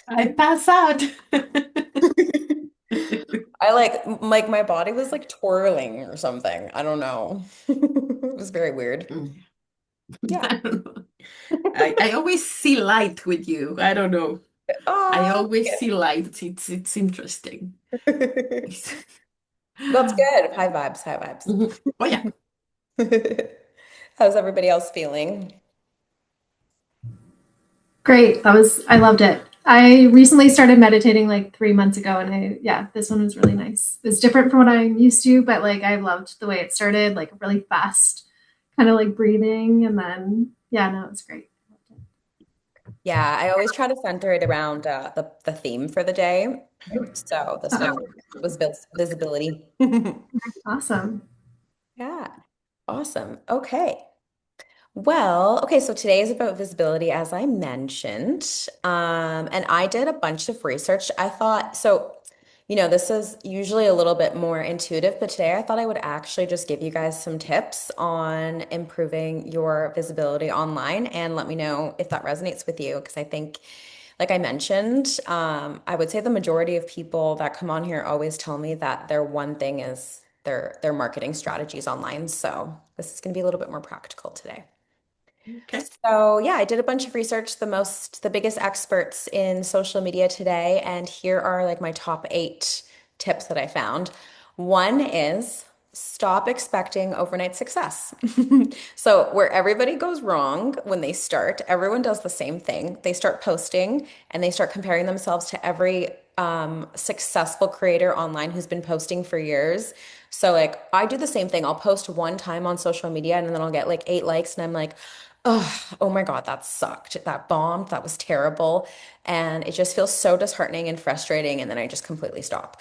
I pass out. I like my body was like twirling or something. I don't know. It was very weird. Mm. Yeah. I don't know. I always see light with you. I don't know. I Oh, always see light. It's interesting. that's good. High vibes, high vibes. Mhm. Oh yeah. How's everybody else feeling? Great. I loved it. I recently started meditating like 3 months ago, and yeah, this one was really nice. It's different from what I'm used to, but like I loved the way it started, like really fast, kind of like breathing. And then, yeah, no, it's great. Yeah, I always try to center it around the theme for the day. So this Uh, one was visibility. awesome. Yeah, awesome. Okay. Well, okay, so today is about visibility, as I mentioned. And I did a bunch of research. I thought, so, this is usually a little bit more intuitive, but today I thought I would actually just give you guys some tips on improving your visibility online and let me know if that resonates with you. Because I think, like I mentioned, I would say the majority of people that come on here always tell me that their one thing is their marketing strategies online. So this is going to be a little bit more practical today. Okay. So yeah, I did a bunch of research, the biggest experts in social media today, and here are like my top 8 tips that I found. One is stop expecting overnight success. So where everybody goes wrong when they start, everyone does the same thing. They start posting and they start comparing themselves to every successful creator online who's been posting for years. So like I do the same thing. I'll post one time on social media and then I'll get like 8 likes and I'm like, oh my God, that sucked. That bombed. That was terrible. And it just feels so disheartening and frustrating. And then I just completely stop.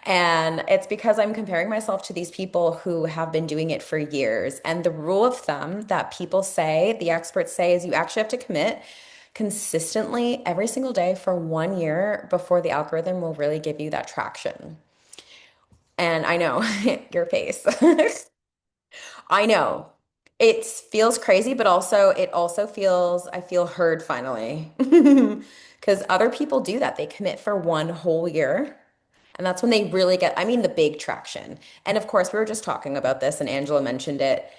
And it's because I'm comparing myself to these people who have been doing it for years. And the rule of thumb that people say, the experts say, is you actually have to commit consistently every single day for 1 year before the algorithm will really give you that traction. And I know your face. I know. It feels crazy, but also it also feels I feel heard finally. Because other people do that. They commit for 1 whole year. And that's when they really get, I mean, the big traction. And of course, we were just talking about this, and Angela mentioned it.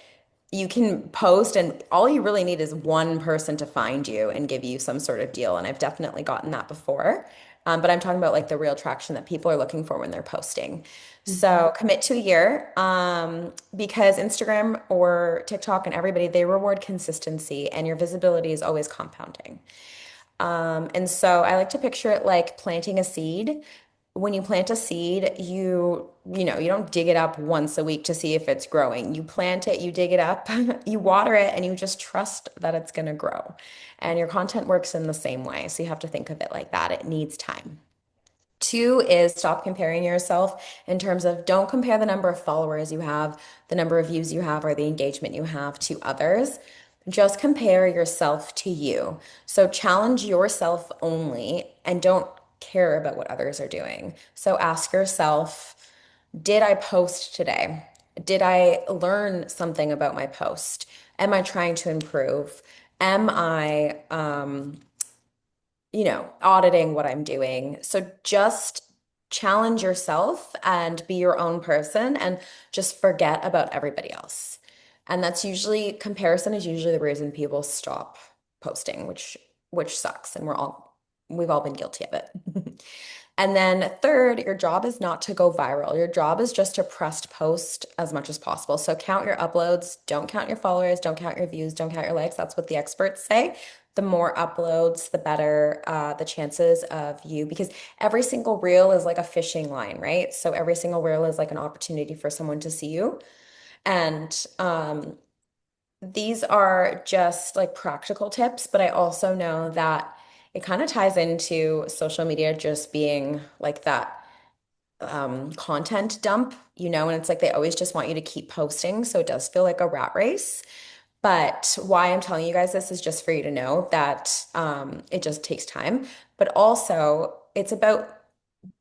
You can post, and all you really need is one person to find you and give you some sort of deal. And I've definitely gotten that before. But I'm talking about like the real traction that people are looking for when they're posting. So commit to a year because Instagram or TikTok and everybody, they reward consistency and your visibility is always compounding. And so I like to picture it like planting a seed. When you plant a seed, you don't dig it up once a week to see if it's growing. You plant it, you dig it up, you water it, and you just trust that it's going to grow. And your content works in the same way. So you have to think of it like that. It needs time. Two is stop comparing yourself in terms of don't compare the number of followers you have, the number of views you have, or the engagement you have to others. Just compare yourself to you. So challenge yourself only and don't care about what others are doing. So ask yourself, did I post today? Did I learn something about my post? Am I trying to improve? Am I auditing what I'm doing. So just challenge yourself and be your own person and just forget about everybody else. And that's usually comparison is usually the reason people stop posting, which sucks. And we've all been guilty of it. And then third, your job is not to go viral. Your job is just to press post as much as possible. So count your uploads, don't count your followers, don't count your views, don't count your likes. That's what the experts say. The more uploads, the better the chances of you, because every single reel is like a fishing line, right? So every single reel is like an opportunity for someone to see you. And these are just like practical tips, but I also know that it kind of ties into social media just being like that content dump, and it's like they always just want you to keep posting. So it does feel like a rat race. But why I'm telling you guys this is just for you to know that it just takes time. But also, it's about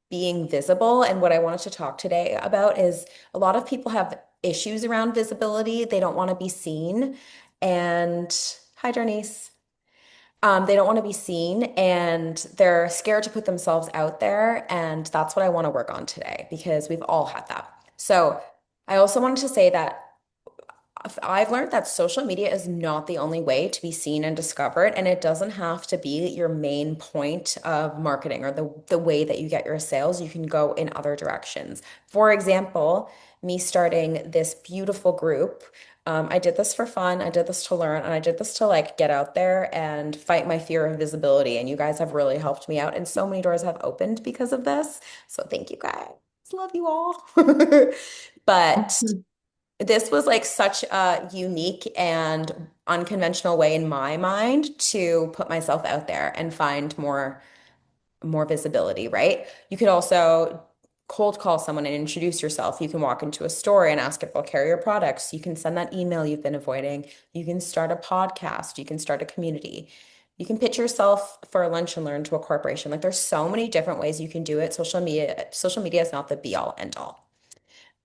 being visible. And what I wanted to talk today about is a lot of people have issues around visibility. They don't want to be seen. And hi, Janice. They don't want to be seen and they're scared to put themselves out there. And that's what I want to work on today because we've all had that. So I also wanted to say that I've learned that social media is not the only way to be seen and discovered, and it doesn't have to be your main point of marketing or the way that you get your sales. You can go in other directions. For example, me starting this beautiful group. I did this for fun. I did this to learn, and I did this to like get out there and fight my fear of visibility. And you guys have really helped me out, and so many doors have opened because of this. So thank you guys. Love you all. But Mhm. this was like such a unique and unconventional way in my mind to put myself out there and find more visibility, right? You could also cold call someone and introduce yourself. You can walk into a store and ask if they'll carry your products. You can send that email you've been avoiding. You can start a podcast. You can start a community. You can pitch yourself for a lunch and learn to a corporation. Like there's so many different ways you can do it. Social media is not the be all end all.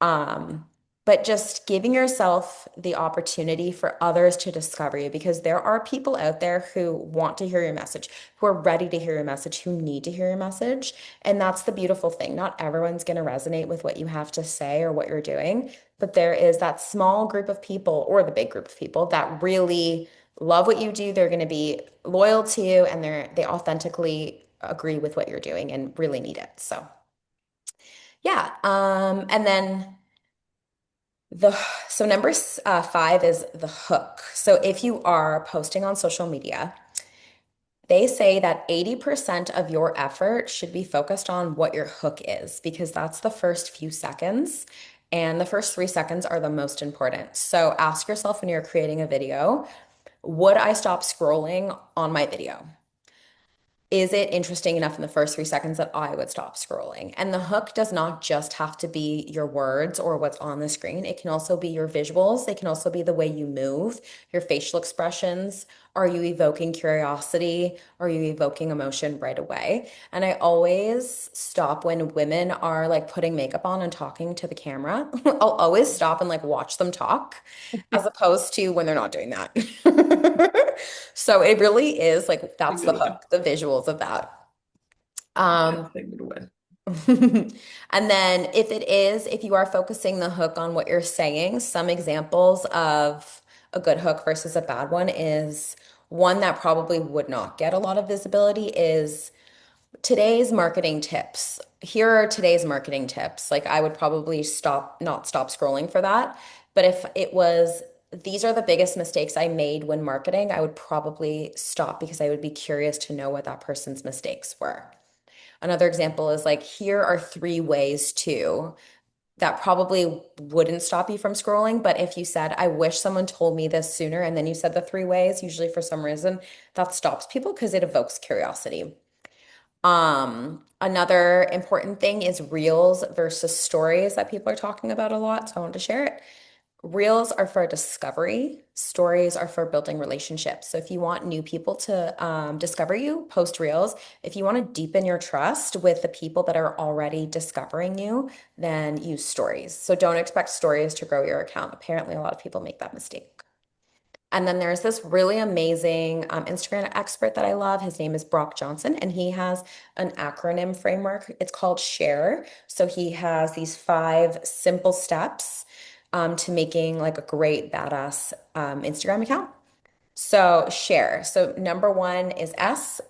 Um, but just giving yourself the opportunity for others to discover you because there are people out there who want to hear your message, who are ready to hear your message, who need to hear your message. And that's the beautiful thing. Not everyone's going to resonate with what you have to say or what you're doing, but there is that small group of people or the big group of people that really love what you do. They're going to be loyal to you and they authentically agree with what you're doing and really need it. So, yeah. And then the so number five is the hook. So if you are posting on social media, they say that 80% of your effort should be focused on what your hook is because that's the first few seconds. And the first 3 seconds are the most important. So ask yourself when you're creating a video, would I stop scrolling on my video? Is it interesting enough in the first 3 seconds that I would stop scrolling? And the hook does not just have to be your words or what's on the screen. It can also be your visuals. It can also be the way you move, your facial expressions. Are you evoking curiosity? Are you evoking emotion right away? And I always stop when women are like putting makeup on and talking to the camera. I'll always stop and like watch them talk as opposed to when they're not doing that. So it really is like A that's the good one. hook, the visuals of that. That's Um, a good one. and then if you are focusing the hook on what you're saying, some examples of a good hook versus a bad one is one that probably would not get a lot of visibility is today's marketing tips. Here are today's marketing tips. Like I would probably not stop scrolling for that. But if it was, these are the biggest mistakes I made when marketing, I would probably stop because I would be curious to know what that person's mistakes were. Another example is like, here are 3 ways to, that probably wouldn't stop you from scrolling. But if you said, I wish someone told me this sooner, and then you said the 3 ways, usually for some reason, that stops people because it evokes curiosity. Another important thing is reels versus stories that people are talking about a lot. So I wanted to share it. Reels are for discovery, stories are for building relationships. So if you want new people to discover you, post reels. If you want to deepen your trust with the people that are already discovering you, then use stories. So don't expect stories to grow your account. Apparently, a lot of people make that mistake. And then there's this really amazing Instagram expert that I love. His name is Brock Johnson, and he has an acronym framework. It's called SHARE. So he has these 5 simple steps to making like a great badass Instagram account. So share. So number one is S.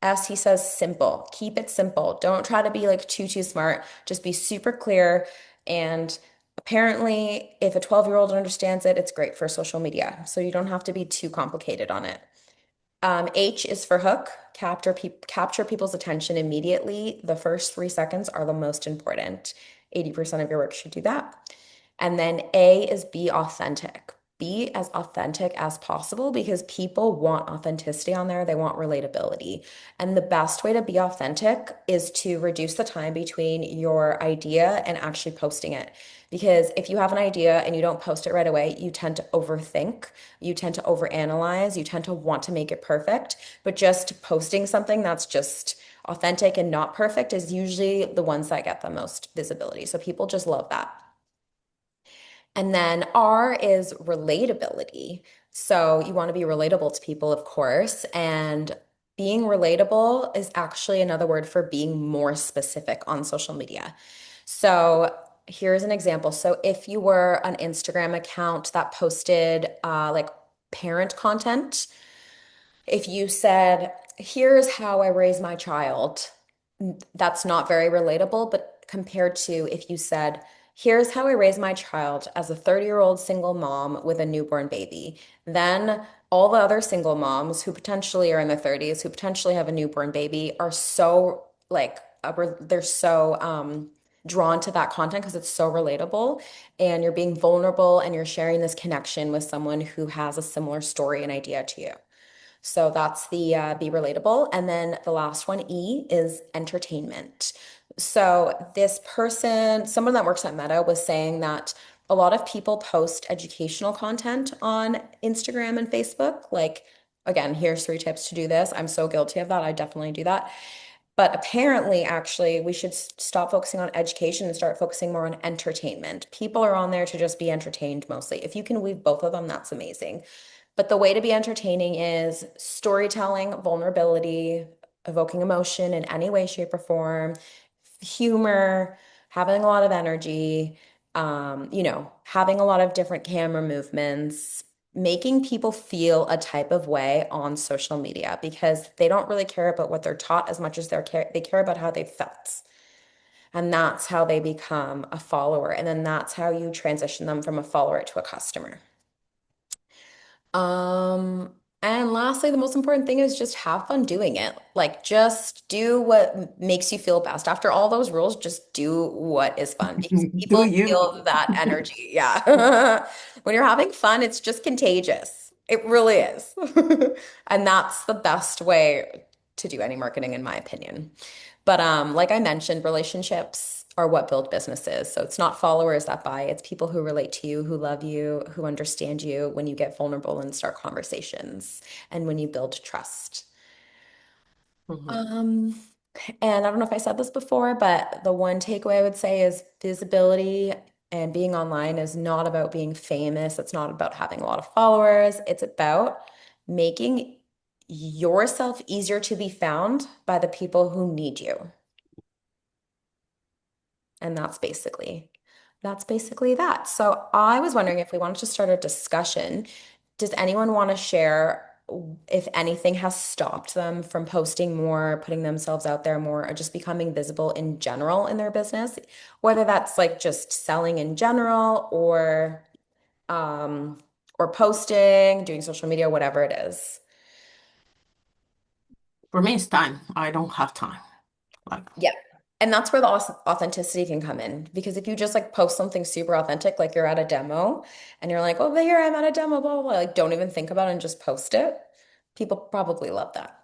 S, he says simple. Keep it simple. Don't try to be like too smart. Just be super clear. And apparently, if a 12-year-old understands it, it's great for social media. So you don't have to be too complicated on it. H is for hook. Capture people's attention immediately. The first 3 seconds are the most important. 80% of your work should do that. And then A is be authentic. Be as authentic as possible because people want authenticity on there. They want relatability. And the best way to be authentic is to reduce the time between your idea and actually posting it. Because if you have an idea and you don't post it right away, you tend to overthink, you tend to overanalyze, you tend to want to make it perfect. But just posting something that's just authentic and not perfect is usually the ones that get the most visibility. So people just love that. And then R is relatability. So you want to be relatable to people, of course. And being relatable is actually another word for being more specific on social media. So here's an example. So if you were an Instagram account that posted like parent content, if you said, here's how I raise my child, that's not very relatable, but compared to if you said, here's how I raise my child as a 30-year-old single mom with a newborn baby, then all the other single moms who potentially are in their 30s, who potentially have a newborn baby, are so like, they're so drawn to that content because it's so relatable and you're being vulnerable and you're sharing this connection with someone who has a similar story and idea to you. So that's the be relatable. And then the last one, E, is entertainment. So this person, someone that works at Meta, was saying that a lot of people post educational content on Instagram and Facebook. Like, again, here's 3 tips to do this. I'm so guilty of that. I definitely do that. But apparently, actually, we should stop focusing on education and start focusing more on entertainment. People are on there to just be entertained mostly. If you can weave both of them, that's amazing. But the way to be entertaining is storytelling, vulnerability, evoking emotion in any way, shape, or form, humor, having a lot of energy, having a lot of different camera movements, making people feel a type of way on social media because they don't really care about what they're taught as much as they care about how they felt. And that's how they become a follower. And then that's how you transition them from a follower to a customer. And lastly, the most important thing is just have fun doing it. Like, just do what makes you feel best. After all those rules, just do what is fun because Do people you? feel that energy. Yeah. When you're having fun, it's just contagious. It really is. And that's the best way to do any marketing, in my opinion. But like I mentioned, relationships are what build businesses. So it's not followers that buy, it's people who relate to you, who love you, who understand you when you get vulnerable and start conversations and when you build trust. Mhm. Um, and I don't know if I said this before, but the one takeaway I would say is visibility and being online is not about being famous. It's not about having a lot of followers. It's about making yourself easier to be found by the people who need you. And that's basically that. So I was wondering if we wanted to start a discussion. Does anyone want to share if anything has stopped them from posting more, putting themselves out there more, or just becoming visible in general in their business? Whether that's like just selling in general um or posting, doing social media, whatever it is. For me, it's time. I don't have time. Like, Yeah. And that's where the authenticity can come in. Because if you just like post something super authentic, like you're at a demo and you're like, oh, here I'm at a demo, blah, blah, blah. Like, don't even think about it and just post it. People probably love that.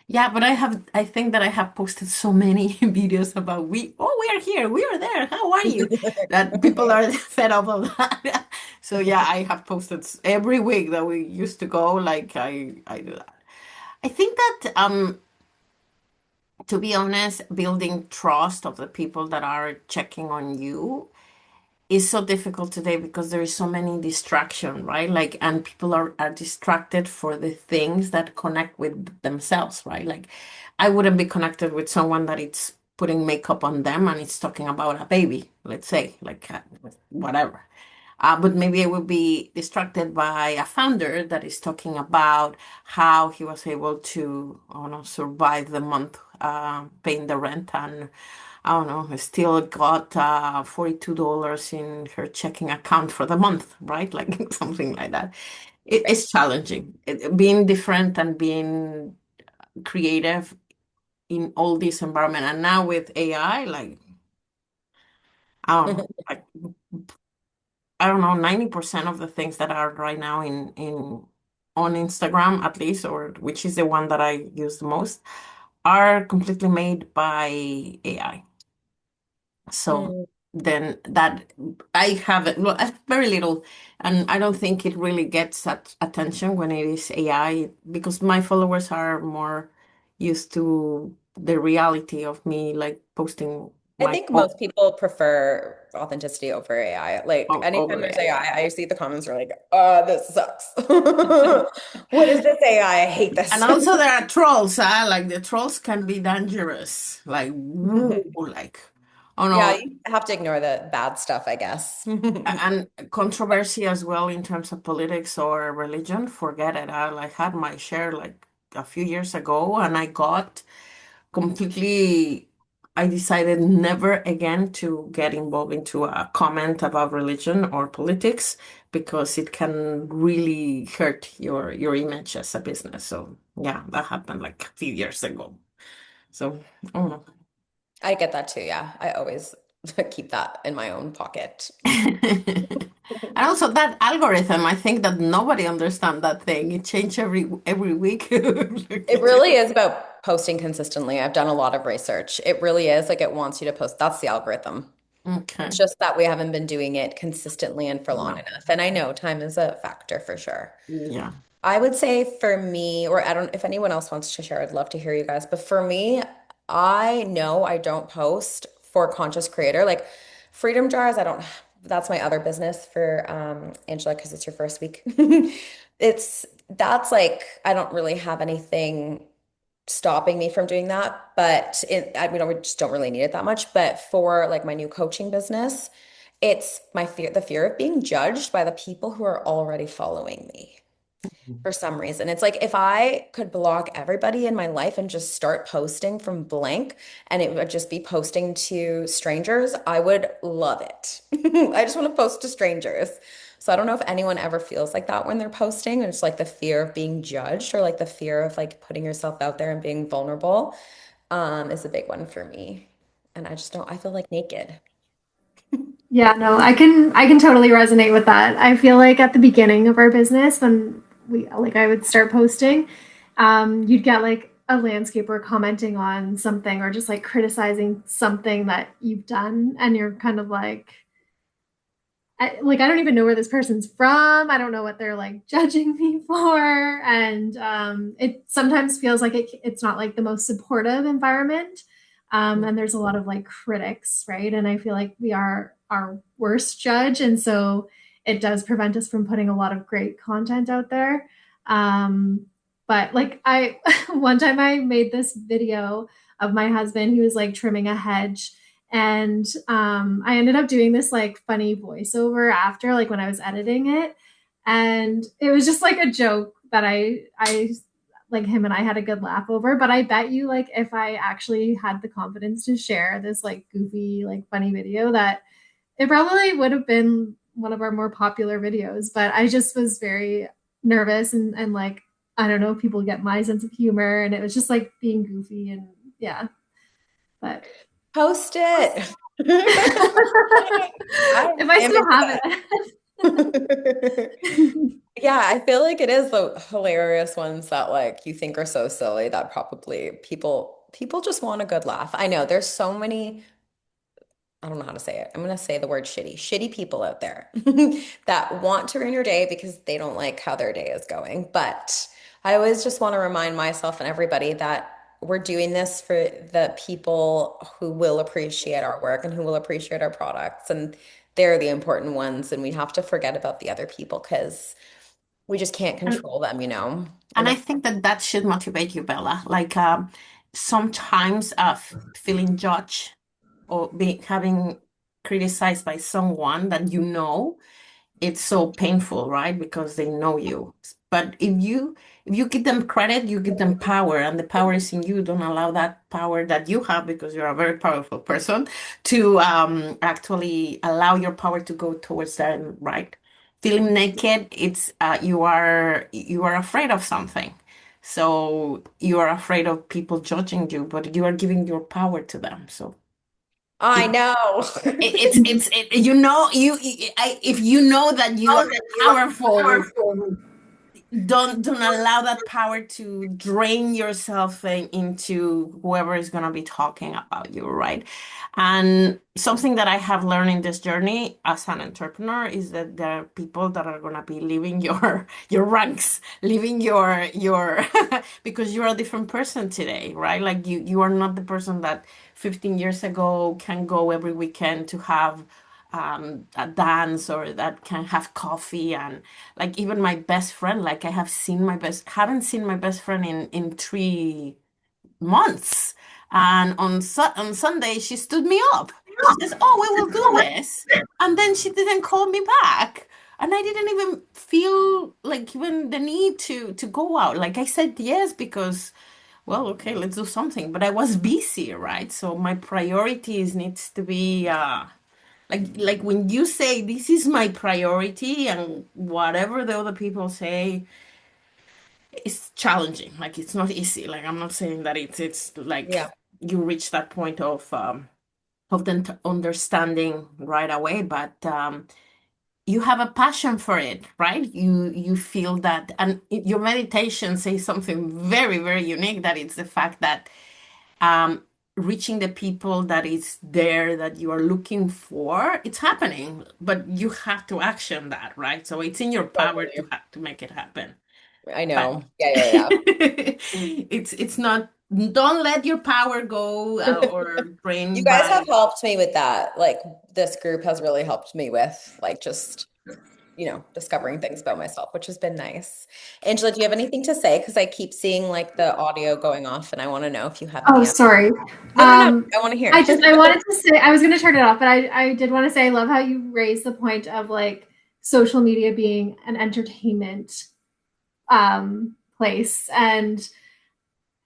yeah, but I think that I have posted so many videos about we are here, we are there, how are you? That people are fed up of that. So yeah, I have posted every week that we used to go, like I do that. I think that to be honest, building trust of the people that are checking on you is so difficult today because there is so many distraction, right? Like, and people are distracted for the things that connect with themselves, right? Like, I wouldn't be connected with someone that it's putting makeup on them and it's talking about a baby, let's say, like whatever. But maybe I would be distracted by a founder that is talking about how he was able to, I don't know, survive the month paying the rent and I don't know, still got $42 in her checking account for the month, right? Like something like that. Right. It's challenging. Being different and being creative in all this environment. And now with AI, like, I don't know, like I don't know, 90% of the things that are right now in on Instagram at least, or which is the one that I use the most, are completely made by AI. So Mm. then that I have it, well, very little, and I don't think it really gets that attention when it is AI because my followers are more used to the reality of me like posting I my think most people prefer authenticity over AI. Like anytime over there's AI. AI, I see the comments are like, this sucks. What is this AI? I hate And this. also there are trolls, huh? Like the trolls can be dangerous. Like, woo, like, oh Yeah, no, you have to ignore the bad stuff, I guess. and controversy as well in terms of politics or religion. Forget it. I like had my share like a few years ago, and I got completely. I decided never again to get involved into a comment about religion or politics because it can really hurt your image as a business. So yeah, that happened like a few years ago. So, oh I get that too, yeah. I always keep that in my own pocket. And also that algorithm, I think that nobody understands that thing. It changes every week. It really is about posting consistently. I've done a lot of research. It really is like it wants you to post. That's the algorithm. It's Okay. just that we haven't been doing it consistently and for long No. enough. And I know time is a factor for sure. Yeah. I would say for me, or I don't, if anyone else wants to share, I'd love to hear you guys. But for me, I know I don't post for conscious creator. Like Freedom Jars, I don't, that's my other business for Angela, because it's your first week. That's like, I don't really have anything stopping me from doing that. But I mean, we just don't really need it that much. But for like my new coaching business, it's my fear, the fear of being judged by the people who are already following me for some reason. It's like if I could block everybody in my life and just start posting from blank and it would just be posting to strangers, I would love it. I just want to post to strangers. So I don't know if anyone ever feels like that when they're posting. It's like the fear of being judged or like the fear of like putting yourself out there and being vulnerable is a big one for me. And I just don't, I feel like naked. Yeah, no, I can totally resonate with that. I feel like at the beginning of our business when we like I would start posting, you'd get like a landscaper commenting on something or just like criticizing something that you've done and you're kind of like I don't even know where this person's from. I don't know what they're like judging me for, and it sometimes feels like it's not like the most supportive environment. And there's a lot of like critics, right? And I feel like we are our worst judge, and so it does prevent us from putting a lot of great content out there. But like I, one time I made this video of my husband. He was like trimming a hedge and I ended up doing this like funny voiceover after, like when I was editing it. And it was just like a joke that I like him and I had a good laugh over. But I bet you like if I actually had the confidence to share this like goofy, like funny video, that it probably would have been one of our more popular videos. But I just was very nervous and like I don't know if people get my sense of humor and it was just like being goofy and yeah. But Post it. I if I am still into have that. it. Yeah, I feel like it is the hilarious ones that like you think are so silly that probably people just want a good laugh. I know there's so many, I don't know how to say it. I'm gonna say the word shitty people out there that want to ruin your day because they don't like how their day is going. But I always just want to remind myself and everybody that we're doing this for the people who will appreciate our work and who will appreciate our products. And they're the important ones. And we have to forget about the other people because we just can't And, control them, you know? And and I if think that that should motivate you, Bella. Like sometimes feeling judged or being having criticized by someone that you know, it's so painful, right? Because they know you. But if you give them credit, you give them power, and the power is in you. Don't allow that power that you have because you're a very powerful person to actually allow your power to go towards them, right? Feeling naked, it's you are afraid of something. So you are afraid of people judging you, but you are giving your power to them. So I it, know. if you know that you are powerful, don't allow that power to drain yourself into whoever is going to be talking about you, right? And something that I have learned in this journey as an entrepreneur is that there are people that are going to be leaving your ranks, leaving your because you're a different person today, right? Like you are not the person that 15 years ago can go every weekend to have a dance, or that can have coffee. And like even my best friend, like I haven't seen my best friend in 3 months. And on Sunday she stood me up. She says, "Oh, we will do this," and then she didn't call me back. And I didn't even feel like even the need to go out. Like I said yes because, well, okay, let's do something. But I was busy, right? So my priorities needs to be like when you say this is my priority, and whatever the other people say, it's challenging. Like it's not easy. Like I'm not saying that it's Yeah. like you reach that point of the understanding right away, but you have a passion for it, right? You feel that, and your meditation says something very, very unique, that it's the fact that um, reaching the people that is there that you are looking for, it's happening, but you have to action that, right? So it's in your power to Totally. have to make it happen. I But know. Yeah, it's not, don't let your power go yeah. or You drain guys by. have helped me with that. Like this group has really helped me with like just, discovering things about myself, which has been nice. Angela, do you have anything to say? Because I keep seeing like the audio going off and I want to know if you have Oh, any. sorry. No. I want to hear. I wanted to say, I was going to turn it off, but I did want to say I love how you raised the point of like social media being an entertainment place. And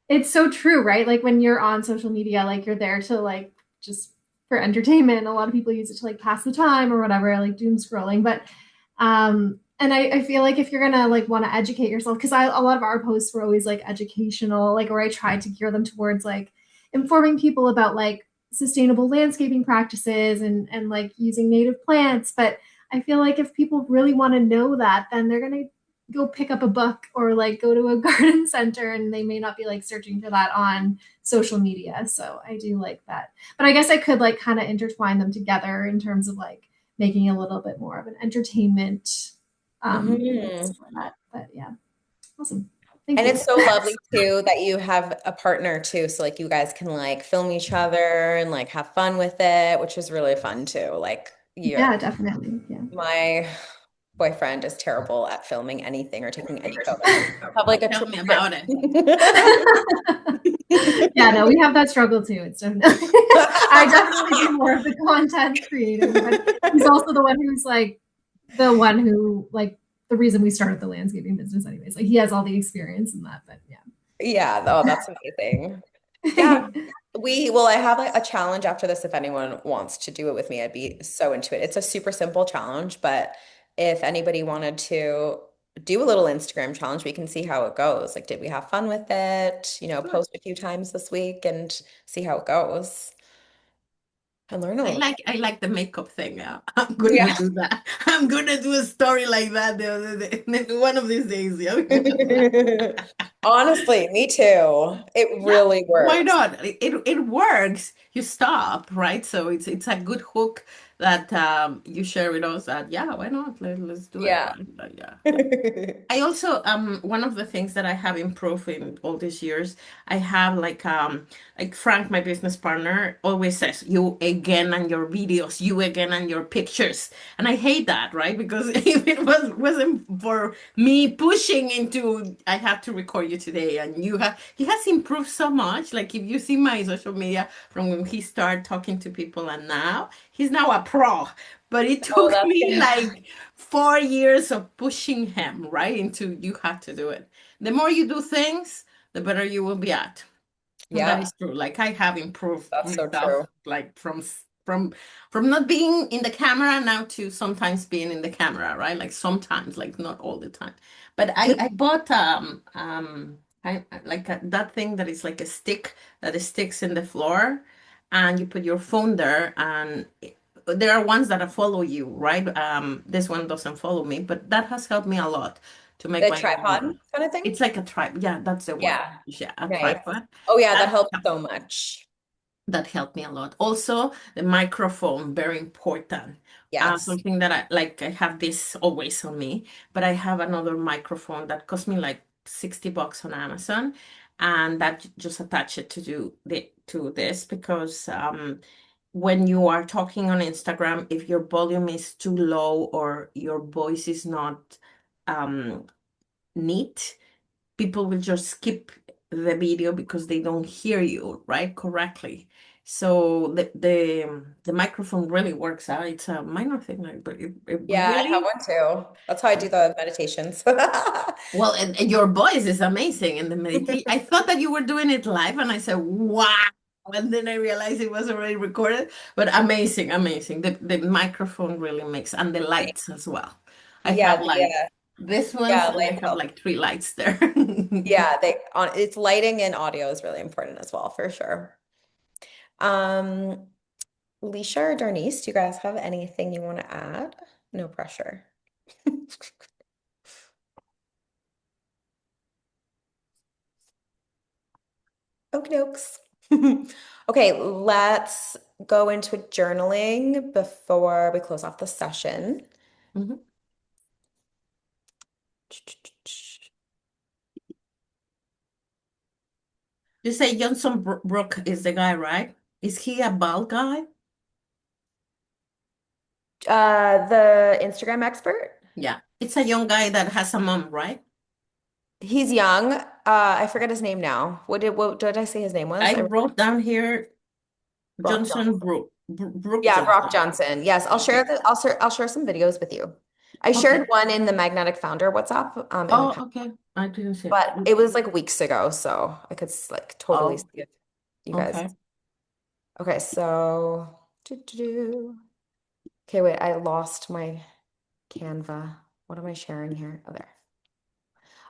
it's so true, right? Like when you're on social media, like you're there to like just for entertainment. A lot of people use it to like pass the time or whatever, like doom scrolling. But and I feel like if you're gonna like want to educate yourself, because a lot of our posts were always like educational, like where I tried to gear them towards like informing people about like sustainable landscaping practices and like using native plants. But I feel like if people really want to know that, then they're gonna go pick up a book or like go to a garden center, and they may not be like searching for that on social media. So I do like that. But I guess I could like kind of intertwine them together in terms of like making a little bit more of an entertainment place Mhm. for that. But yeah, awesome. Thank And you. it's so lovely too that you have a partner too. So like you guys can like film each other and like have fun with it, which is really fun too. Like Yeah, definitely. Yeah. my boyfriend is terrible at filming anything or taking any photos. Have like a Tell me trip. about it. Yeah, no, we have that struggle too. It's definitely I definitely do more of the content creating, but he's also the one who like the reason we started the landscaping business anyways. Like he has all the experience in that, but Yeah, oh, that's amazing. Yeah, yeah. I have a challenge after this. If anyone wants to do it with me, I'd be so into it. It's a super simple challenge, but if anybody wanted to do a little Instagram challenge, we can see how it goes. Like, did we have fun with it? Post a few times this week and see how it goes and learn a little. I like the makeup thing. I'm gonna Yeah. do that. I'm gonna do a story like that the other day, one of these days. Yeah. Honestly, me too. It Yeah, really why works. not? It works. You stop, right? So it's a good hook that you share with us that, yeah, why not? Let's do it, Yeah. right? Yeah. I also one of the things that I have improved in all these years, I have like Frank, my business partner, always says, "You again and your videos, you again and your pictures," and I hate that, right? Because if it wasn't for me pushing into, I have to record you today, and he has improved so much. Like if you see my social media from when he started talking to people and now, he's now a pro. But it Oh, took that's me good. like 4 years of pushing him right into, you have to do it. The more you do things, the better you will be at. And that Yeah, is true. Like I have improved that's so myself, true. like from not being in the camera now to sometimes being in the camera, right? Like sometimes, like not all the time. But I bought that thing that is like a stick that sticks in the floor, and you put your phone there, and there are ones that follow you, right? This one doesn't follow me, but that has helped me a lot to make The my tripod own. kind of thing? It's like a tripod. Yeah, that's the word. Yeah. Yeah, a Nice. tripod. Oh yeah, that That helps so much. that helped me a lot. Also, the microphone, very important. Yes. Something that I like, I have this always on me, but I have another microphone that cost me like $60 on Amazon, and that just attach it to this because when you are talking on Instagram, if your volume is too low or your voice is not um, neat, people will just skip the video because they don't hear you right correctly. So the microphone really works out. It's a minor thing, like, but it Yeah, I have really one too. That's how I do the meditations. well, and your voice is amazing in the meditation. I thought that you were doing it live, and I said, "Wow!" And then I realized it was already recorded. But amazing, amazing. The microphone really makes, and the lights as well. I Yeah, have like this ones, yeah, and I lights have help. like three lights there. Yeah, they on it's lighting and audio is really important as well, for sure. Um, Leisha or Darnice, do you guys have anything you want to add? No pressure. Okie dokes. Okay, let's go into journaling before we close off the session. Mhm. You say Johnson Brook is the guy, right? Is he a bald guy? The Instagram expert. Yeah. It's a young guy that has a mom, right? He's young. I forget his name now. What did I say his name was? I wrote down here Brock Johnson Johnson. Brook. Brook Yeah, Brock Johnson. Johnson. Yes, I'll share Okay. the I'll share some videos with you. I shared Okay. one in the Magnetic Founder WhatsApp in the Oh, past, okay. I didn't see it. but it was like weeks ago, so I could like totally see Oh, it. You guys. okay. Okay, so okay, wait, I lost my Canva. What am I sharing here? Oh, there.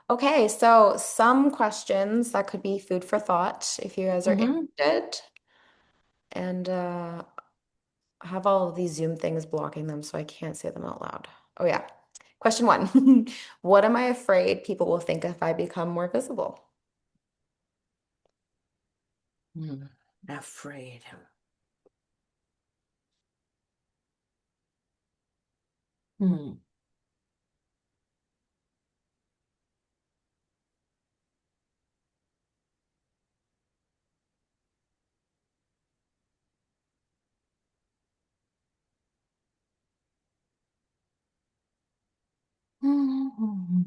Okay, so some questions that could be food for thought if you guys are Mm-hmm. interested. And I have all of these Zoom things blocking them, so I can't say them out loud. Oh, yeah. Question one. What am I afraid people will think if I become more visible? Afraid. Hmm. Hmm.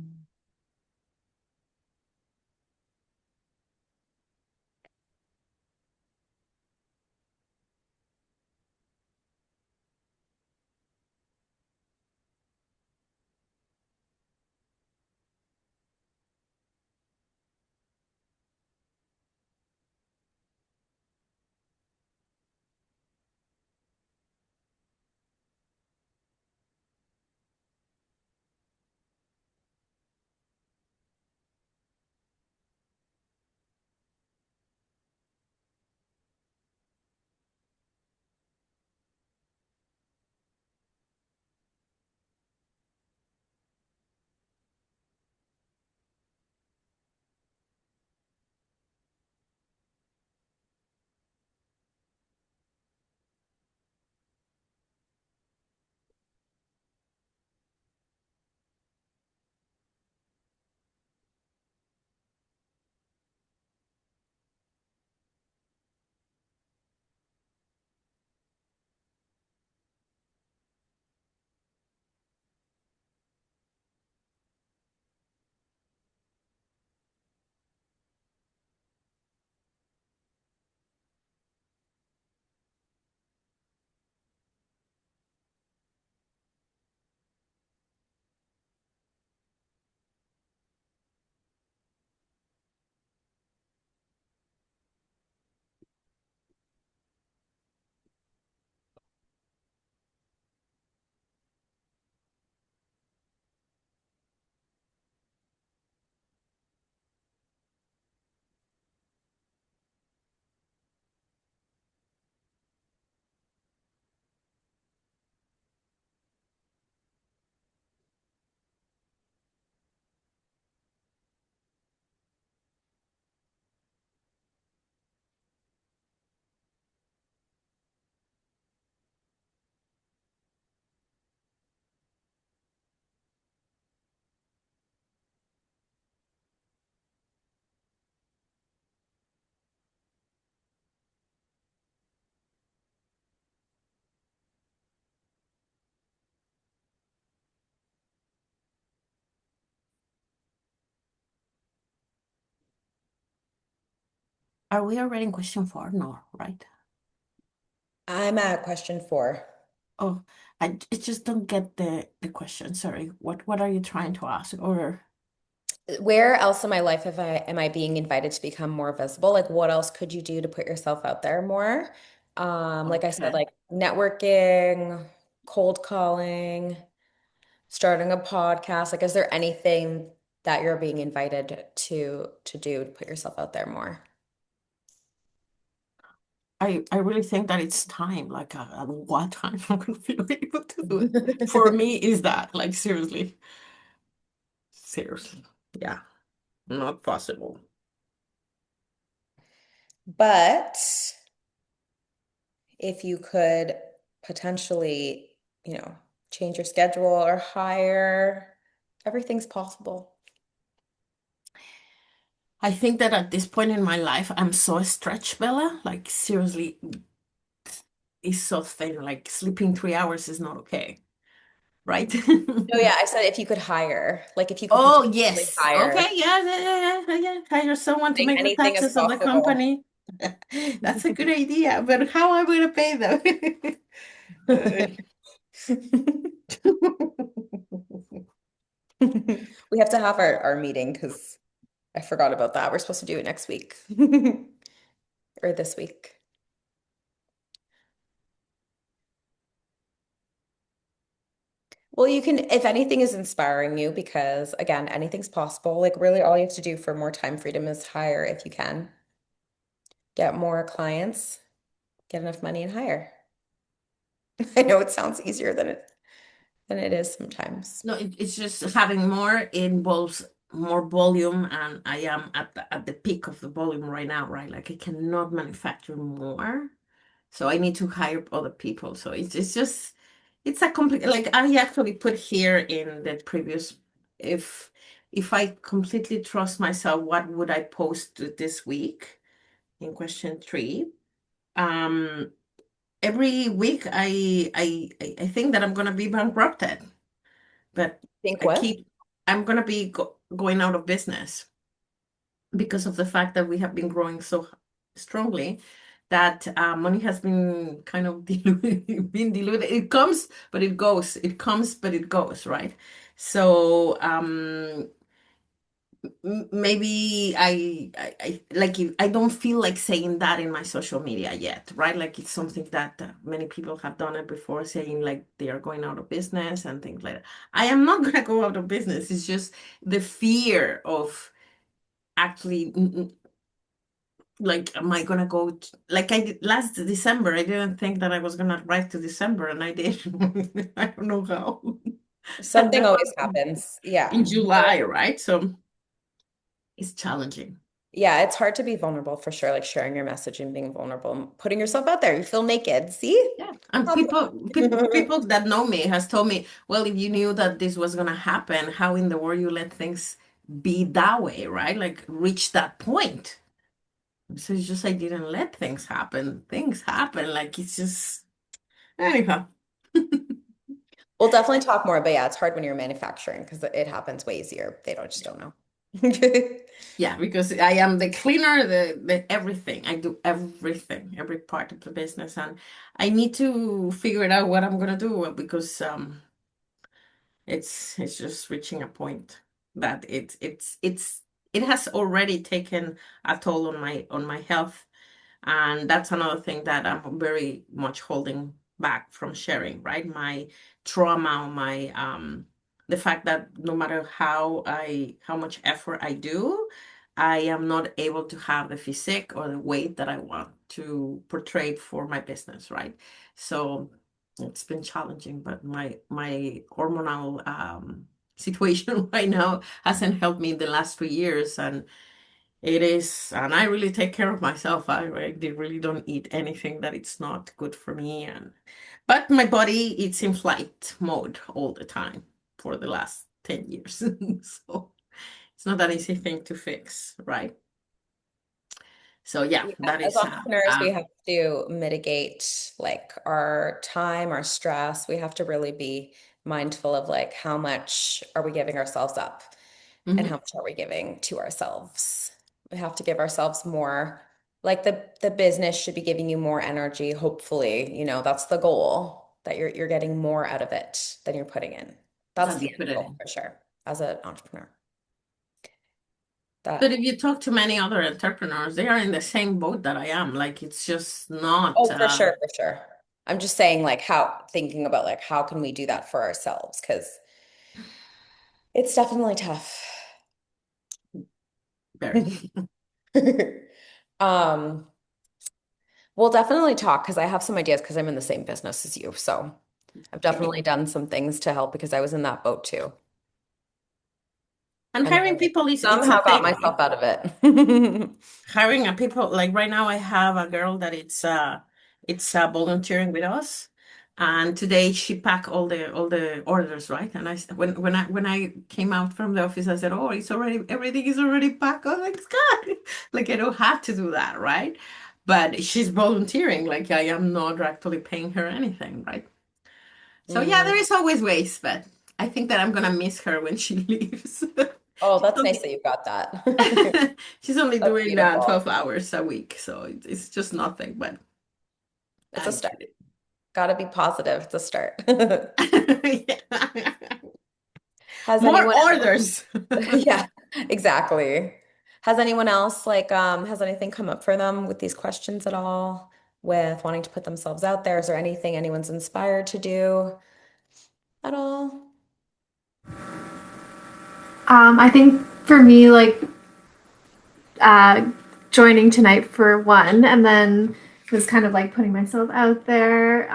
Are we already in question 4? No, right? I'm at question 4. Oh, I just don't get the question. Sorry. What are you trying to ask? Or Where else in my life am I being invited to become more visible? Like what else could you do to put yourself out there more? Like I said, okay. like networking, cold calling, starting a podcast. Like, is there anything that you're being invited to do to put yourself out there more? I really think that it's time. Like at what time I'm gonna feel able to do it. For me, is that like seriously, seriously, yeah, not possible. But if you could potentially, change your schedule or hire, everything's possible. I think that at this point in my life, I'm so stretched, Bella. Like seriously, it's so thin. Like sleeping 3 hours is not okay, right? No, yeah, I said if you could hire, like if you could Oh, potentially yes. Okay. hire, Yeah, yeah, yeah, yeah, yeah. Hire someone to make the anything is taxes of the possible. company. That's a good idea. But how am I going to pay them? We have to have our meeting because I forgot about that. We're supposed to do it next week or this week. Well, you can, if anything is inspiring you, because again, anything's possible. Like, really, all you have to do for more time freedom is hire if you can. Get more clients, get enough money and hire. I know it sounds easier than it is sometimes. No, it's just having more involves more volume, and I am at the peak of the volume right now, right? Like I cannot manufacture more, so I need to hire other people. So it's just it's a compli like I actually put here in the previous if if I completely trust myself, what would I post this week in question 3? Um, every week I think that I'm gonna be bankrupted, but Think I what? keep I'm gonna be going out of business because of the fact that we have been growing so strongly that money has been kind of diluted, been diluted. It comes, but it goes. It comes, but it goes, right? So maybe I don't feel like saying that in my social media yet, right? Like it's something that many people have done it before, saying like they are going out of business and things like that. I am not gonna go out of business. It's just the fear of actually like am I gonna go like I did last December. I didn't think that I was gonna arrive to December, and I did. I don't know how. And Something now always I'm happens. Yeah. in July, right? So it's challenging. Yeah, it's hard to be vulnerable for sure, like sharing your message and being vulnerable and putting yourself out there. You feel naked. See? Yeah, and Compliment. people that know me has told me, well, if you knew that this was gonna happen, how in the world you let things be that way, right? Like reach that point. So it's just I didn't let things happen. Things happen. Like it's just anyhow. We'll definitely talk more, but yeah, it's hard when you're manufacturing because it happens way easier. They don't just don't know. Yeah, because I am the cleaner, the everything. I do everything, every part of the business, and I need to figure it out what I'm gonna do because it's just reaching a point that it has already taken a toll on my health, and that's another thing that I'm very much holding back from sharing, right? My trauma, my the fact that no matter how much effort I do, I am not able to have the physique or the weight that I want to portray for my business, right? So it's been challenging, but my hormonal situation right now hasn't helped me in the last 3 years, and it is, and I really take care of myself. Really don't eat anything that it's not good for me, and but my body it's in flight mode all the time for the last 10 years. So it's not an easy thing to fix, right? So yeah, Yeah, that as is entrepreneurs, we have to mitigate like our time, our stress. We have to really be mindful of like how much are we giving ourselves up and mhm. how much are we giving to ourselves. We have to give ourselves more Like the business should be giving you more energy, hopefully. That's the goal, that you're getting more out of it than you're putting in. That's Than the you end put it goal in. for sure, as an entrepreneur. But That if you talk to many other entrepreneurs, they are in the same boat that I am. Like it's just not. Oh, for sure, for sure. I'm just saying, like, thinking about like how can we do that for ourselves? Because it's definitely tough. Very. Um, we'll definitely talk because I have some ideas because I'm in the same business as you. So I've Okay. definitely done some things to help because I was in that boat too. And And hiring I people is it's a somehow got thing, right? myself out of it. Hiring a people like right now I have a girl that it's volunteering with us. And today she packed all the orders, right? And when I came out from the office, I said, "Oh, it's already everything is already packed." Oh, like God, like I don't have to do that, right? But she's volunteering, like I am not actually paying her anything, right? So yeah, Mm. there is always ways, but I think that I'm gonna miss her when she leaves. Oh, She's that's nice only that you've got that. she's only That's doing beautiful. 12 hours a week, so it's just nothing, but It's I a start. get it. Gotta be positive. It's a start. Yeah. Has More anyone else? orders. Yeah, exactly. Has anyone else has anything come up for them with these questions at all? With wanting to put themselves out there? Is there anything anyone's inspired to do at all? I think for me, like uh, joining tonight for one, and then was kind of like putting myself out there,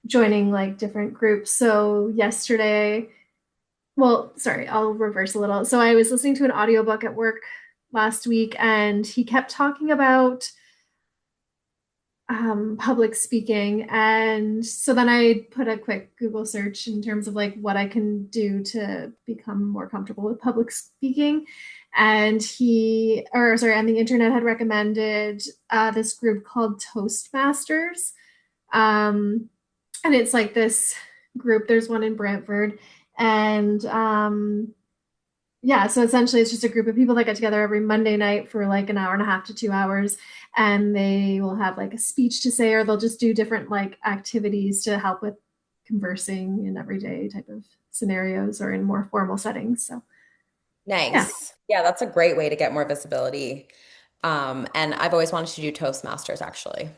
joining like different groups. So yesterday, well, sorry, I'll reverse a little. So I was listening to an audiobook at work last week, and he kept talking about public speaking. And so then I put a quick Google search in terms of like what I can do to become more comfortable with public speaking. And and the internet had recommended this group called Toastmasters. Um, and it's like this group, there's one in Brantford. And yeah, so essentially it's just a group of people that get together every Monday night for like an hour and a half to 2 hours, and they will have like a speech to say, or they'll just do different like activities to help with conversing in everyday type of scenarios or in more formal settings. So yeah. Nice. Yeah, that's a great way to get more visibility. And I've always wanted to do Toastmasters actually.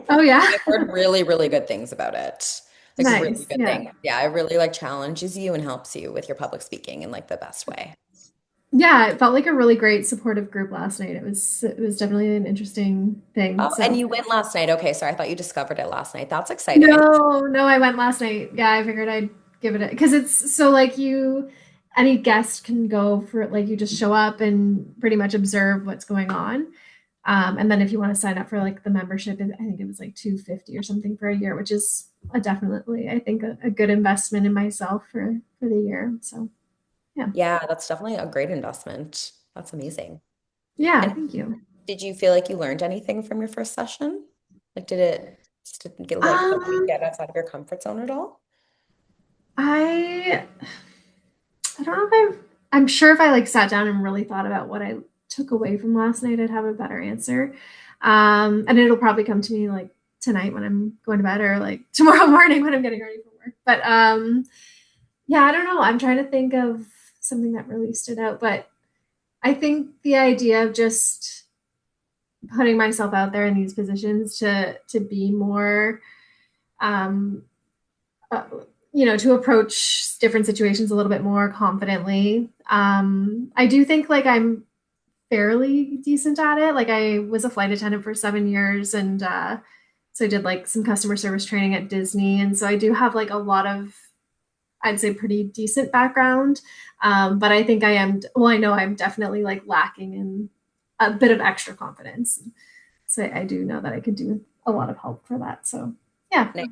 Oh yeah. I've heard really, really good things about it. Like really Nice. good Yeah. things. Yeah, it really like challenges you and helps you with your public speaking in like the best way. Yeah, it felt like a really great supportive group last night. It was definitely an interesting thing. Oh, and So you went last night. Okay, sorry. I thought you discovered it last night. That's exciting. no, I went last night. Yeah, I figured I'd give it a because it's so like any guest can go for like you just show up and pretty much observe what's going on. And then if you want to sign up for like the membership, I think it was like 250 or something for a year, which is definitely I think a good investment in myself for the year. So yeah, Yeah, that's definitely a great investment. That's amazing. yeah, And thank you. did you feel like you learned anything from your first session? Like, did it just didn't get like help you Um, get outside of your comfort zone at all? I I don't know if I'm sure if I like sat down and really thought about what I took away from last night, I'd have a better answer. And it'll probably come to me like tonight when I'm going to bed or like tomorrow morning when I'm getting ready for work. But yeah, I don't know. I'm trying to think of something that really stood out, but I think the idea of just putting myself out there in these positions to be more um, uh, to approach different situations a little bit more confidently. I do think like I'm fairly decent at it. Like I was a flight attendant for 7 years, and so I did like some customer service training at Disney, and so I do have like a lot of, I'd say, pretty decent background. But I think I am. Well, I know I'm definitely like lacking in a bit of extra confidence. So I do know that I could do a lot of help for that. So yeah. Nice.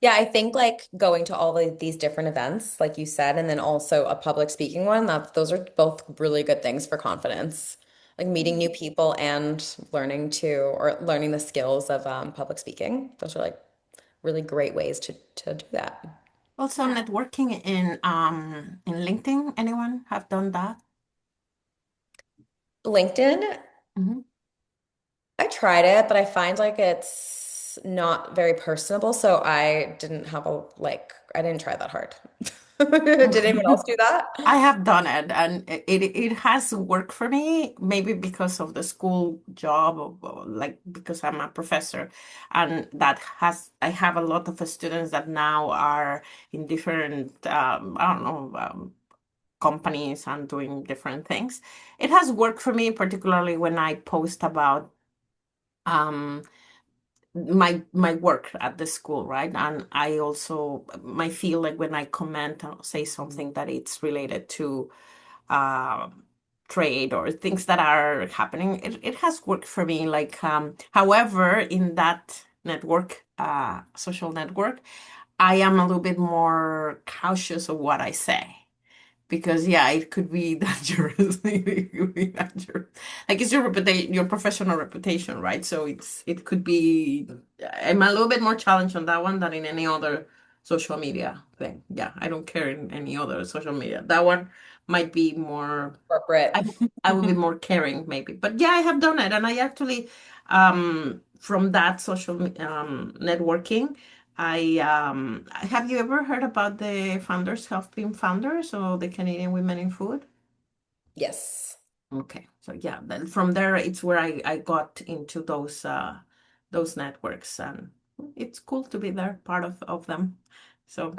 Yeah, I think like going to all these different events, like you said, and then also a public speaking one, those are both really good things for confidence. Like meeting new people and learning the skills of public speaking. Those are like really great ways to do that. Also, networking in LinkedIn. Anyone have done that? LinkedIn, Mhm. tried it, but I find like it's not very personable, so I didn't have a like I didn't try that hard. Did anyone else do that? I have done it, and it has worked for me. Maybe because of the school job, or like because I'm a professor, and that has I have a lot of students that now are in different I don't know companies and doing different things. It has worked for me, particularly when I post about um my work at the school, right? And I also might feel like when I comment or say something that it's related to uh, trade or things that are happening, it has worked for me. Like, however, in that network, social network, I am a little bit more cautious of what I say because yeah, it could be dangerous. It could be dangerous. Like it's your reputation, your professional reputation, right? So it could be. I'm a little bit more challenged on that one than in any other social media thing. Yeah, I don't care in any other social media. That one might be more. Corporate. I I would be more caring maybe, but yeah, I have done it, and I actually from that social networking. Have you ever heard about the Founders Helping Founders or the Canadian Women in Food? Yes. Okay, so yeah, then from there it's where I got into those networks, and it's cool to be there, part of them. So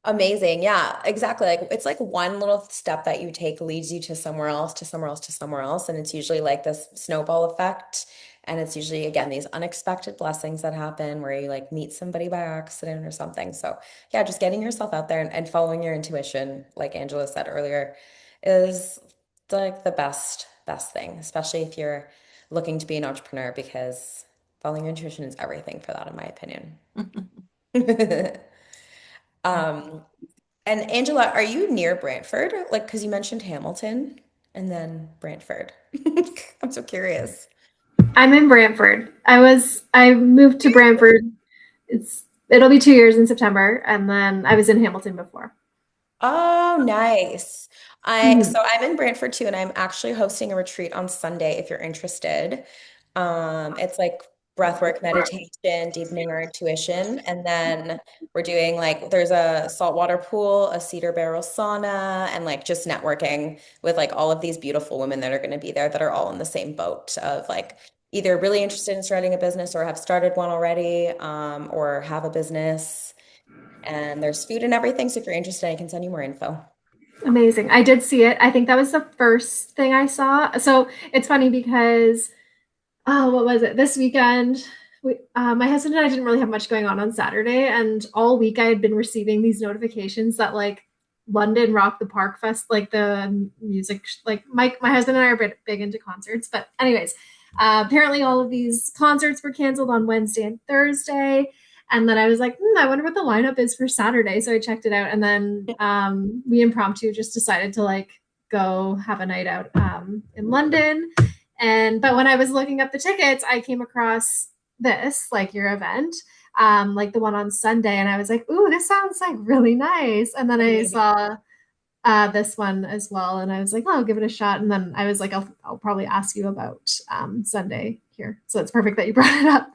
Amazing. Yeah, exactly. Like it's like one little step that you take leads you to somewhere else, to somewhere else, to somewhere else. And it's usually like this snowball effect. And it's usually, again, these unexpected blessings that happen where you like meet somebody by accident or something. So, yeah, just getting yourself out there and following your intuition, like Angela said earlier, is like the best thing, especially if you're looking to be an entrepreneur, because following your intuition is everything for that, in my opinion. Um, and Angela, are you near Brantford? Like, because you mentioned Hamilton and then Brantford. I'm so curious. I'm in Brantford. I moved to Brantford. It'll be 2 years in September, and then I was in Hamilton before. Oh, nice. Mhm. So I'm in Brantford too, and I'm actually hosting a retreat on Sunday if you're interested. It's like breathwork meditation, deepening our intuition, and then we're doing like there's a saltwater pool, a cedar barrel sauna, and like just networking with like all of these beautiful women that are going to be there that are all in the same boat of like either really interested in starting a business or have started one already, or have a business. And there's food and everything. So if you're interested, I can send you more info. Amazing. I did see it. I think that was the first thing I saw. So it's funny because, oh, what was it? This weekend, my husband and I didn't really have much going on Saturday, and all week I had been receiving these notifications that like London Rock the Park Fest, like the music, like my husband and I are big into concerts. But anyways, apparently all of these concerts were canceled on Wednesday and Thursday. And then I was like, I wonder what the lineup is for Saturday. So I checked it out, and then we impromptu just decided to like go have a night out in London. And but when I was looking up the tickets, I came across this, like your event, like the one on Sunday, and I was like, "Ooh, this sounds like really nice." And then I saw this one as well, and I was like, "Oh, I'll give it a shot." And then I was like, "I'll probably ask you about Sunday here." So it's perfect that you brought it up.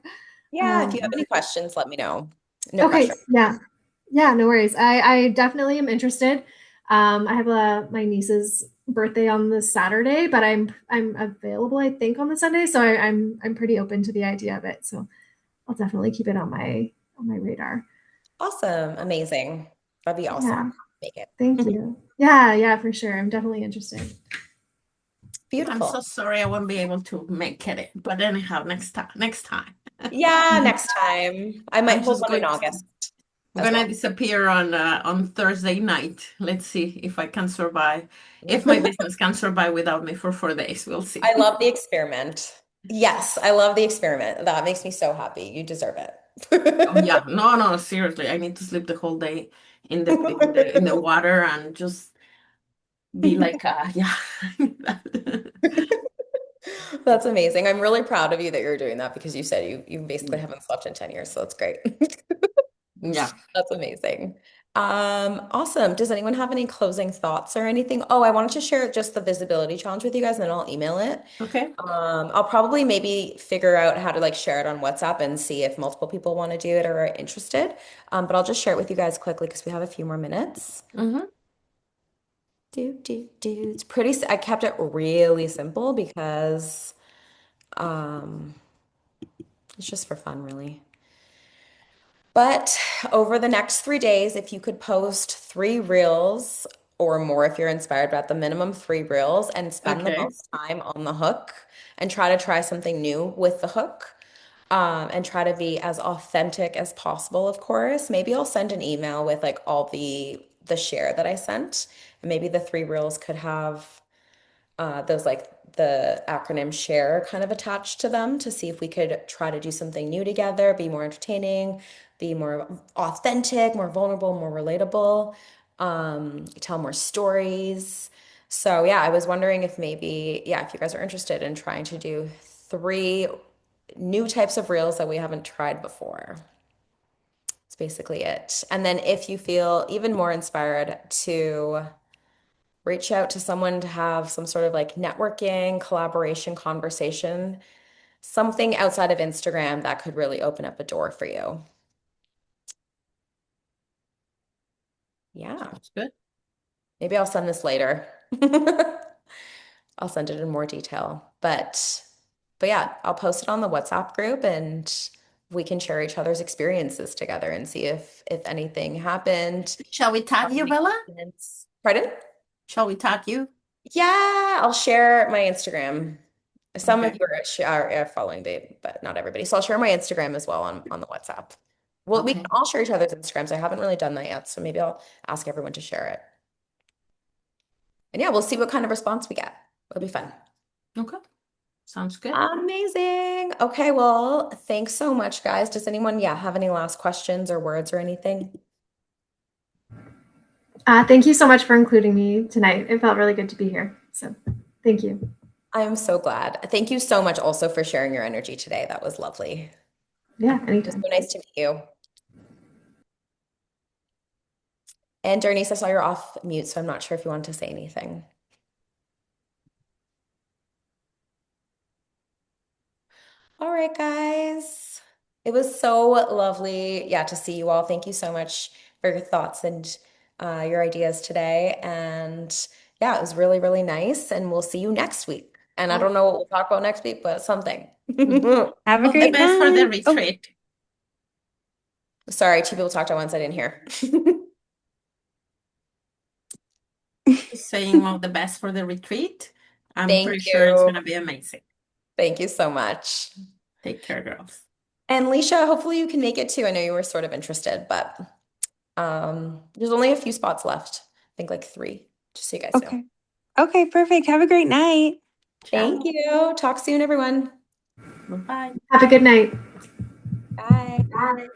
Yeah, if you have any questions, let me know. No Okay, pressure. yeah, yeah, no worries. I definitely am interested. I have my niece's birthday on the Saturday, but I'm available, I think, on the Sunday, so I'm pretty open to the idea of it. So I'll definitely keep it on my radar. Awesome. Amazing. That'd be awesome. Yeah, Make it. thank you. Yeah, yeah, for sure. I'm definitely interested. I'm so Beautiful. sorry I won't be able to make it, but anyhow, next time. Yeah, next time. I might I'm hold just one in going. August I'm as gonna well. disappear on Thursday night. Let's see if I can survive. If my business can survive without me for 4 days, we'll see. I love the experiment. Yes, I love the experiment. That makes me so happy. You deserve Oh yeah, it. no, no, seriously. I need to sleep the whole day in the water and just be like, yeah. That's amazing. I'm really proud of you that you're doing that because you said you basically haven't slept in 10 years, so that's great. Yeah. That's amazing. Awesome. Does anyone have any closing thoughts or anything? Oh, I wanted to share just the visibility challenge with you guys, and then I'll email it. Okay. I'll probably maybe figure out how to like share it on WhatsApp and see if multiple people want to do it or are interested. But I'll just share it with you guys quickly because we have a few more minutes. Mm-hmm. It's pretty, I kept it really simple because um, it's just for fun, really. But over the next 3 days, if you could post 3 reels or more, if you're inspired, but at the minimum 3 reels and spend the Okay. most time on the hook and try something new with the hook, and try to be as authentic as possible, of course. Maybe I'll send an email with like all the share that I sent, and maybe the 3 reels could have those like the acronym share kind of attached to them to see if we could try to do something new together, be more entertaining, be more authentic, more vulnerable, more relatable, tell more stories. So yeah, I was wondering if maybe, yeah, if you guys are interested in trying to do 3 new types of reels that we haven't tried before. That's basically it. And then if you feel even more inspired to reach out to someone to have some sort of like networking, collaboration, conversation, something outside of Instagram that could really open up a door for you. Yeah, Sounds good. maybe I'll send this later. I'll send it in more detail. But yeah, I'll post it on the WhatsApp group and we can share each other's experiences together and see if anything happened. Shall we tag you, Bella? Pardon? Shall we tag you? Yeah, I'll share my Instagram. Some of Okay. you are following, babe, but not everybody. So I'll share my Instagram as well on the WhatsApp. Well, we can Okay. all share each other's Instagrams. I haven't really done that yet, so maybe I'll ask everyone to share it. And yeah, we'll see what kind of response we get. It'll be fun. Okay. Sounds good. Amazing. Okay, well, thanks so much, guys. Does anyone, yeah, have any last questions or words or anything? Thank you so much for including me tonight. It felt really good to be here. So thank you. I am so glad. Thank you so much also for sharing your energy today. That was lovely. Yeah, It was anytime. so nice to meet you. And Dernice, I saw you're off mute, so I'm not sure if you want to say anything. All right, guys. It was so lovely, yeah, to see you all. Thank you so much for your thoughts and your ideas today. And yeah, it was really, really nice. And we'll see you next week. And I Oh, don't know what we'll talk about next week, but something. Have a all the great best for the night. Oh, retreat. Sorry, 2 people talked at once. I didn't hear. Saying all the best for the retreat. I'm Thank pretty sure it's you. gonna be amazing. Thank you so much. Take care, girls. And Leisha, hopefully you can make it too. I know you were sort of interested, but there's only a few spots left. I think like 3, just so you guys know. okay. Okay, perfect. Have a great night. Thank Ciao. you. Talk soon, everyone. Bye-bye. Have a good night. Bye. Bye.